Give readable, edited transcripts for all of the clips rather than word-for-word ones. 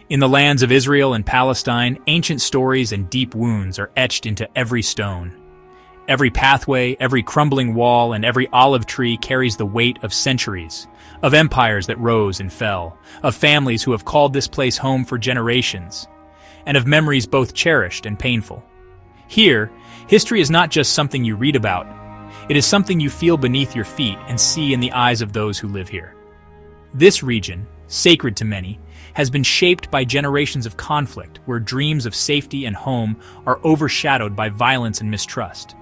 In the lands of Israel and Palestine, ancient stories and deep wounds are etched into every stone. Every pathway, every crumbling wall, and every olive tree carries the weight of centuries, of empires that rose and fell, of families who have called this place home for generations, and of memories both cherished and painful. Here, history is not just something you read about. It is something you feel beneath your feet and see in the eyes of those who live here. This region, sacred to many, has been shaped by generations of conflict where dreams of safety and home are overshadowed by violence and mistrust.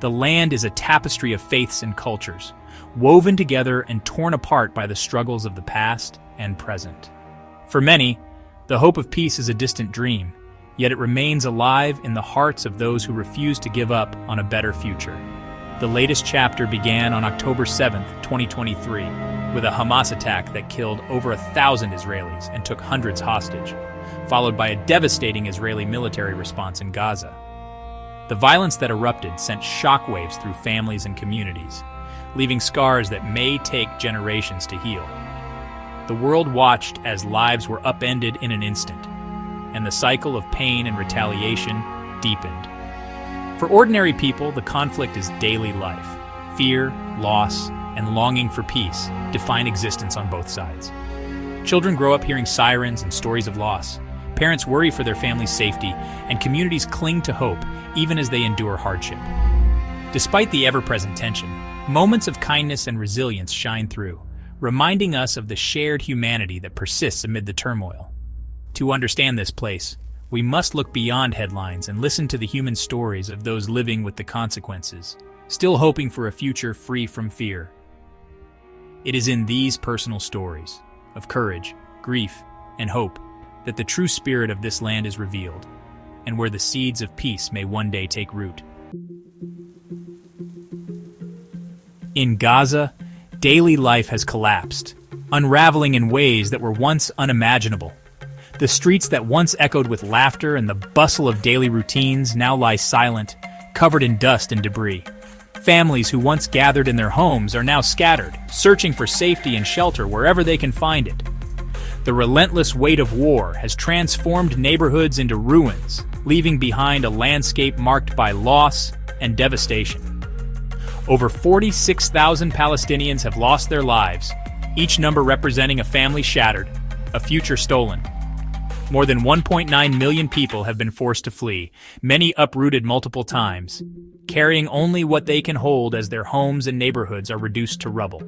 The land is a tapestry of faiths and cultures, woven together and torn apart by the struggles of the past and present. For many, the hope of peace is a distant dream, yet it remains alive in the hearts of those who refuse to give up on a better future. The latest chapter began on October 7, 2023, with a Hamas attack that killed over 1,000 Israelis and took hundreds hostage, followed by a devastating Israeli military response in Gaza. The violence that erupted sent shockwaves through families and communities, leaving scars that may take generations to heal. The world watched as lives were upended in an instant, and the cycle of pain and retaliation deepened. For ordinary people, the conflict is daily life. Fear, loss, and longing for peace define existence on both sides. Children grow up hearing sirens and stories of loss. Parents worry for their family's safety, and communities cling to hope even as they endure hardship. Despite the ever-present tension, moments of kindness and resilience shine through, reminding us of the shared humanity that persists amid the turmoil. To understand this place, we must look beyond headlines and listen to the human stories of those living with the consequences, still hoping for a future free from fear. It is in these personal stories of courage, grief, and hope that the true spirit of this land is revealed, and where the seeds of peace may one day take root. In Gaza, daily life has collapsed, unraveling in ways that were once unimaginable. The streets that once echoed with laughter and the bustle of daily routines now lie silent, covered in dust and debris. Families who once gathered in their homes are now scattered, searching for safety and shelter wherever they can find it. The relentless weight of war has transformed neighborhoods into ruins, leaving behind a landscape marked by loss and devastation. Over 46,000 Palestinians have lost their lives, each number representing a family shattered, a future stolen. More than 1.9 million people have been forced to flee, many uprooted multiple times, carrying only what they can hold as their homes and neighborhoods are reduced to rubble.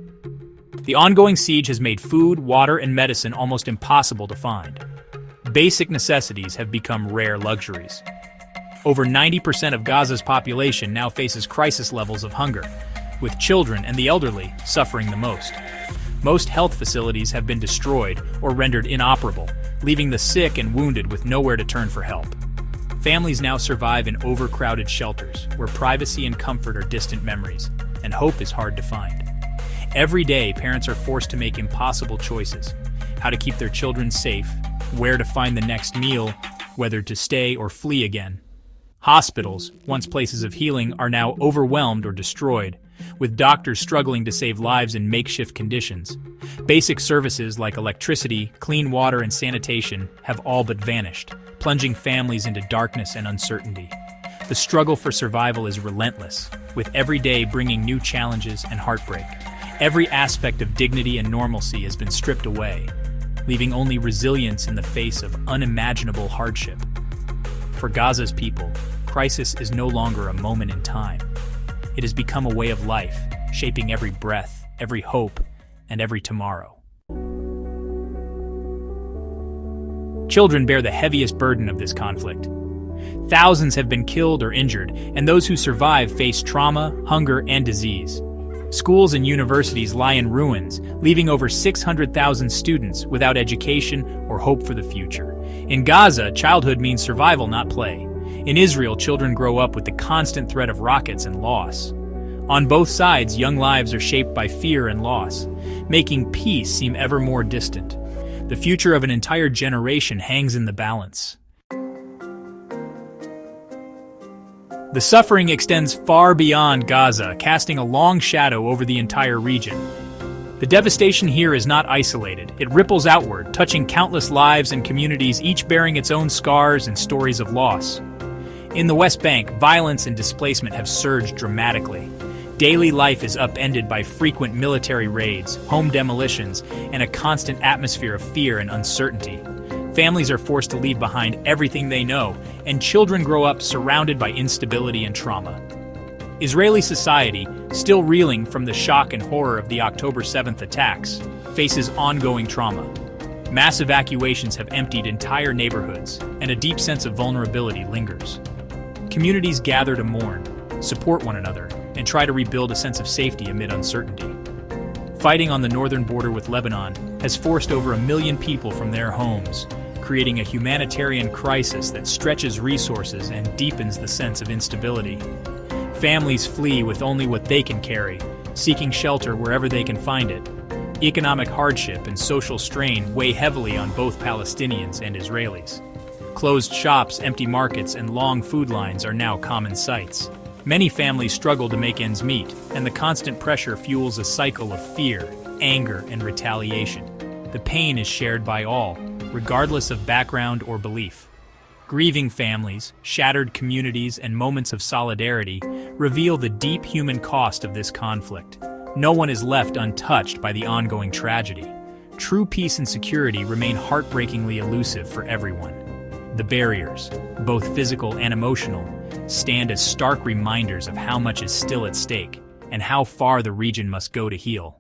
The ongoing siege has made food, water, and medicine almost impossible to find. Basic necessities have become rare luxuries. Over 90% of Gaza's population now faces crisis levels of hunger, with children and the elderly suffering the most. Most health facilities have been destroyed or rendered inoperable, leaving the sick and wounded with nowhere to turn for help. Families now survive in overcrowded shelters, where privacy and comfort are distant memories, and hope is hard to find. Every day, parents are forced to make impossible choices: how to keep their children safe, where to find the next meal, whether to stay or flee again. Hospitals, once places of healing, are now overwhelmed or destroyed, with doctors struggling to save lives in makeshift conditions. Basic services like electricity, clean water, and sanitation have all but vanished, plunging families into darkness and uncertainty. The struggle for survival is relentless, with every day bringing new challenges and heartbreak. Every aspect of dignity and normalcy has been stripped away, leaving only resilience in the face of unimaginable hardship. For Gaza's people, crisis is no longer a moment in time. It has become a way of life, shaping every breath, every hope, and every tomorrow. Children bear the heaviest burden of this conflict. Thousands have been killed or injured, and those who survive face trauma, hunger, and disease. Schools and universities lie in ruins, leaving over 600,000 students without education or hope for the future. In Gaza, childhood means survival, not play. In Israel, children grow up with the constant threat of rockets and loss. On both sides, young lives are shaped by fear and loss, making peace seem ever more distant. The future of an entire generation hangs in the balance. The suffering extends far beyond Gaza, casting a long shadow over the entire region. The devastation here is not isolated. It ripples outward, touching countless lives and communities, each bearing its own scars and stories of loss. In the West Bank, violence and displacement have surged dramatically. Daily life is upended by frequent military raids, home demolitions, and a constant atmosphere of fear and uncertainty. Families are forced to leave behind everything they know, and children grow up surrounded by instability and trauma. Israeli society, still reeling from the shock and horror of the October 7th attacks, faces ongoing trauma. Mass evacuations have emptied entire neighborhoods, and a deep sense of vulnerability lingers. Communities gather to mourn, support one another, and try to rebuild a sense of safety amid uncertainty. Fighting on the northern border with Lebanon has forced over 1 million people from their homes, creating a humanitarian crisis that stretches resources and deepens the sense of instability. Families flee with only what they can carry, seeking shelter wherever they can find it. Economic hardship and social strain weigh heavily on both Palestinians and Israelis. Closed shops, empty markets, and long food lines are now common sights. Many families struggle to make ends meet, and the constant pressure fuels a cycle of fear, anger, and retaliation. The pain is shared by all, regardless of background or belief. Grieving families, shattered communities, and moments of solidarity reveal the deep human cost of this conflict. No one is left untouched by the ongoing tragedy. True peace and security remain heartbreakingly elusive for everyone. The barriers, both physical and emotional, stand as stark reminders of how much is still at stake and how far the region must go to heal.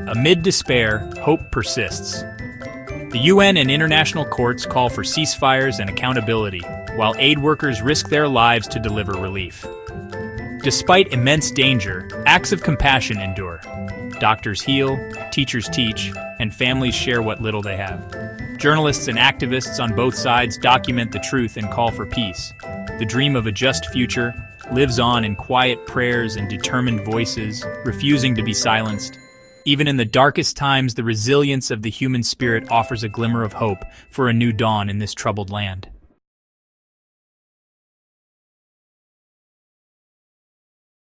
Amid despair, hope persists. The UN and international courts call for ceasefires and accountability, while aid workers risk their lives to deliver relief. Despite immense danger, acts of compassion endure. Doctors heal, teachers teach, and families share what little they have. Journalists and activists on both sides document the truth and call for peace. The dream of a just future lives on in quiet prayers and determined voices, refusing to be silenced. Even in the darkest times, the resilience of the human spirit offers a glimmer of hope for a new dawn in this troubled land.